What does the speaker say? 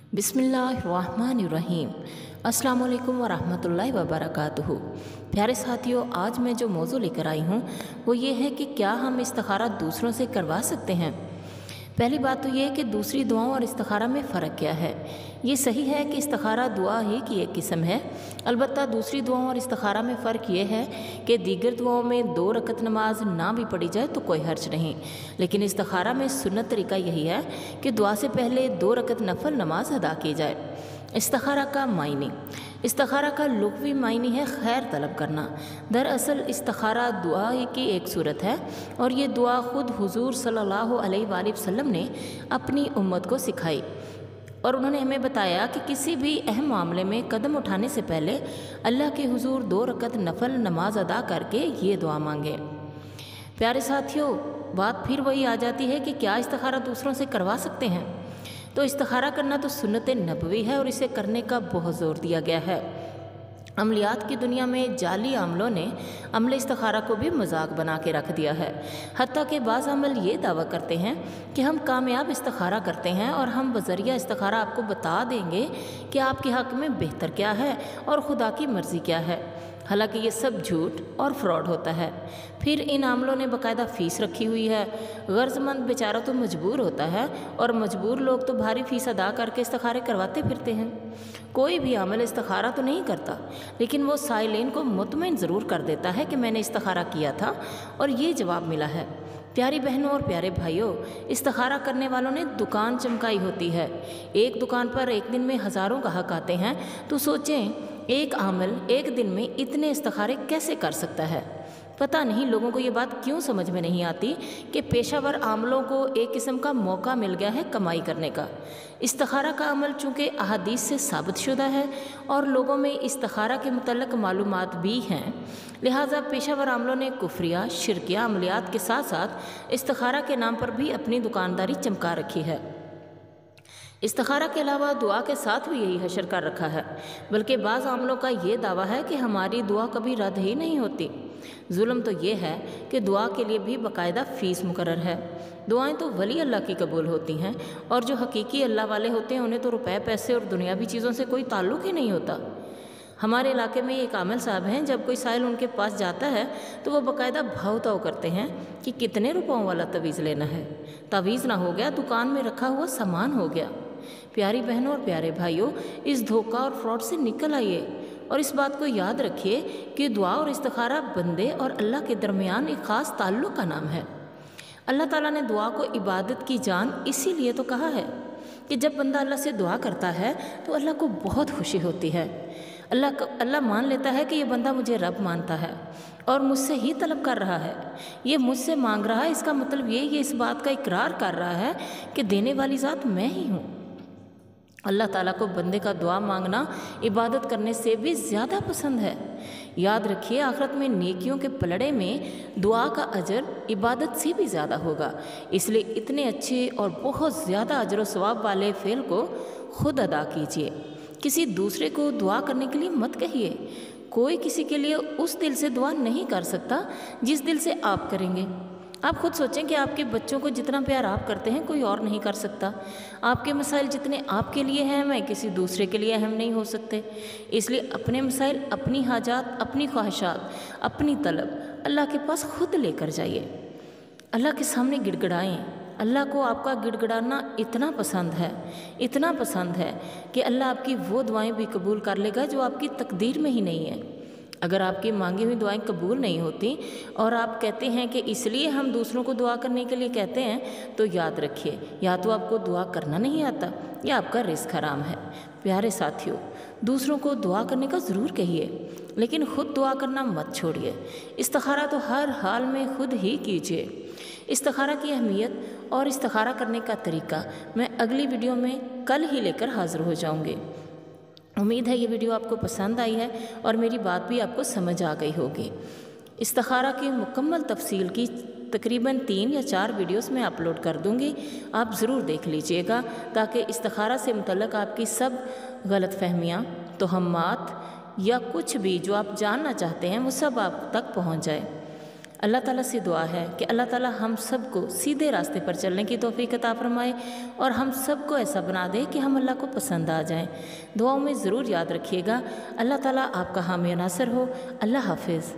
बिस्मिल्लाहिर्रहमानिर्रहीम। अस्सलाम वालेकुम वरहमतुल्लाहि वबरकातुहू। प्यारे साथियों, आज मैं जो मौजू लेकर आई हूँ वो ये है कि क्या हम इस्तिखारा दूसरों से करवा सकते हैं। पहली बात तो ये है कि दूसरी दुआओं और इस्तिखारा में फ़र्क क्या है। ये सही है कि इस्तिखारा दुआ ही की एक किस्म है, अलबत्ता दूसरी दुआओं और इस्तिखारा में फ़र्क ये है कि दीगर दुआओं में 2 रकत नमाज ना भी पढ़ी जाए तो कोई हर्ज नहीं, लेकिन इस्तिखारा में सुन्नत तरीका यही है कि दुआ से पहले 2 रकत नफल नमाज अदा की जाए। इस्तिखारा का मायने। इस्तिखारा का लुग़वी मायने है खैर तलब करना। दरअसल इस्तिखारा दुआ की एक सूरत है और ये दुआ ख़ुद हुजूर सल्लल्लाहु अलैहि वसल्लम ने अपनी उम्मत को सिखाई और उन्होंने हमें बताया कि किसी भी अहम मामले में कदम उठाने से पहले अल्लाह के हुजूर 2 रकत नफल नमाज अदा करके ये दुआ मांगे। प्यारे साथियों, बात फिर वही आ जाती है कि क्या इस्तिखारा दूसरों से करवा सकते हैं। तो इस्तिखारा करना तो सुन्नत नबवी है और इसे करने का बहुत ज़ोर दिया गया है। अमलियात की दुनिया में जाली आमलों ने अमल इस्तिखारा को भी मजाक बना के रख दिया है। हत्ता के बाज़ अमल ये दावा करते हैं कि हम कामयाब इस्तिखारा करते हैं और हम बज़रिया इस्तिखारा आपको बता देंगे कि आपके हक़ में बेहतर क्या है और खुदा की मर्ज़ी क्या है। हालांकि ये सब झूठ और फ्रॉड होता है। फिर इन आमलों ने बाकायदा फ़ीस रखी हुई है। गर्ज़मंद बेचारा तो मजबूर होता है और मजबूर लोग तो भारी फ़ीस अदा करके इस्तिखारे करवाते फिरते हैं। कोई भी अमल इस्तिखारा तो नहीं करता, लेकिन वो साइलिन को मुतमईन ज़रूर कर देता है कि मैंने इस्तिखारा किया था और ये जवाब मिला है। प्यारी बहनों और प्यारे भाइयों, इस्तिखारा करने वालों ने दुकान चमकाई होती है। एक दुकान पर एक दिन में हज़ारों ग्राहक आते हैं, तो सोचें एक आमिल एक दिन में इतने इस्तिखारे कैसे कर सकता है। पता नहीं लोगों को ये बात क्यों समझ में नहीं आती कि पेशावर आमलों को एक किस्म का मौका मिल गया है कमाई करने का। इस्तिखारा का अमल चूँकि अहादीस से साबित शुदा है और लोगों में इस्तिखारा के मुतल्लक मालूमात भी हैं, लिहाजा पेशावर आमलों ने कुफ्रिया शिरकिया अमलियात के साथ साथ इस्तिखारा के नाम पर भी अपनी दुकानदारी चमका रखी है। इस्तिखारा के अलावा दुआ के साथ भी यही हशर कर रखा है, बल्कि बाज़ आमलों का ये दावा है कि हमारी दुआ कभी रद्द ही नहीं होती। जुल्म तो ये है कि दुआ के लिए भी बाकायदा फ़ीस मुकर्रर है। दुआएं तो वली अल्लाह की कबूल होती हैं और जो हकीकी अल्लाह वाले होते हैं उन्हें तो रुपए पैसे और दुनियावी चीज़ों से कोई ताल्लुक़ ही नहीं होता। हमारे इलाके में एक आमिल साहब हैं, जब कोई साइल उनके पास जाता है तो वो बाकायदा भाव ताव करते हैं कि कितने रुपयों वाला तवीज़ लेना है। तवीज़ ना हो गया, दुकान में रखा हुआ सामान हो गया। प्यारी बहनों और प्यारे भाइयों, इस धोखा और फ्रॉड से निकल आइए और इस बात को याद रखिए कि दुआ और इस्तिखारा बंदे और अल्लाह के दरमियान एक ख़ास ताल्लुक़ का नाम है। अल्लाह ताला ने दुआ को इबादत की जान इसीलिए तो कहा है कि जब बंदा अल्लाह से दुआ करता है तो अल्लाह को बहुत खुशी होती है। अल्लाह मान लेता है कि ये बंदा मुझे रब मानता है और मुझसे ही तलब कर रहा है, ये मुझसे मांग रहा है। इसका मतलब ये इस बात का इकरार कर रहा है कि देने वाली ज़ात मैं ही हूँ। अल्लाह ताला को बंदे का दुआ मांगना इबादत करने से भी ज़्यादा पसंद है। याद रखिए, आखिरत में नेकियों के पलड़े में दुआ का अजर इबादत से भी ज़्यादा होगा। इसलिए इतने अच्छे और बहुत ज़्यादा अजर व सवाब वाले फ़ेल को खुद अदा कीजिए। किसी दूसरे को दुआ करने के लिए मत कहिए। कोई किसी के लिए उस दिल से दुआ नहीं कर सकता जिस दिल से आप करेंगे। आप खुद सोचें कि आपके बच्चों को जितना प्यार आप करते हैं कोई और नहीं कर सकता। आपके मसाइल जितने आपके लिए अहम हैं किसी दूसरे के लिए अहम नहीं हो सकते। इसलिए अपने मसाइल, अपनी हाजात, अपनी ख्वाहिशात, अपनी तलब अल्लाह के पास खुद लेकर जाइए। अल्लाह के सामने गिड़गिड़ाएं। अल्लाह को आपका गिड़गिड़ाना इतना पसंद है, इतना पसंद है कि अल्लाह आपकी वो दुआएं भी कबूल कर लेगा जो आपकी तकदीर में ही नहीं है। अगर आपकी मांगी हुई दुआएं कबूल नहीं होती और आप कहते हैं कि इसलिए हम दूसरों को दुआ करने के लिए कहते हैं, तो याद रखिए, या तो आपको दुआ करना नहीं आता या आपका रिस्क हराम है। प्यारे साथियों, दूसरों को दुआ करने का ज़रूर कहिए, लेकिन ख़ुद दुआ करना मत छोड़िए। इस्तिखारा तो हर हाल में खुद ही कीजिए। इस्तिखारा की अहमियत और इस्तिखारा करने का तरीका मैं अगली वीडियो में कल ही लेकर हाज़िर हो जाऊँगी। उम्मीद है ये वीडियो आपको पसंद आई है और मेरी बात भी आपको समझ आ गई होगी। इस्तिखारा की मुकम्मल तफसील की तकरीबन 3 या 4 वीडियोस में अपलोड कर दूंगी, आप ज़रूर देख लीजिएगा ताकि इस्तिखारा से मुतल्लक आपकी सब गलत फहमियाँ, तोहमात या कुछ भी जो आप जानना चाहते हैं वो सब आप तक पहुँच जाए। اللہ تعالیٰ سے دعا ہے کہ اللہ تعالیٰ ہم سب کو سیدھے راستے پر چلنے کی توفیق عطا فرمائے اور ہم سب کو ایسا بنا دے کہ ہم اللہ کو پسند آ جائیں۔ دعاؤں میں ضرور یاد رکھیے گا۔ اللہ تعالیٰ آپ کا حامی و ناصر ہو۔ اللہ حافظ۔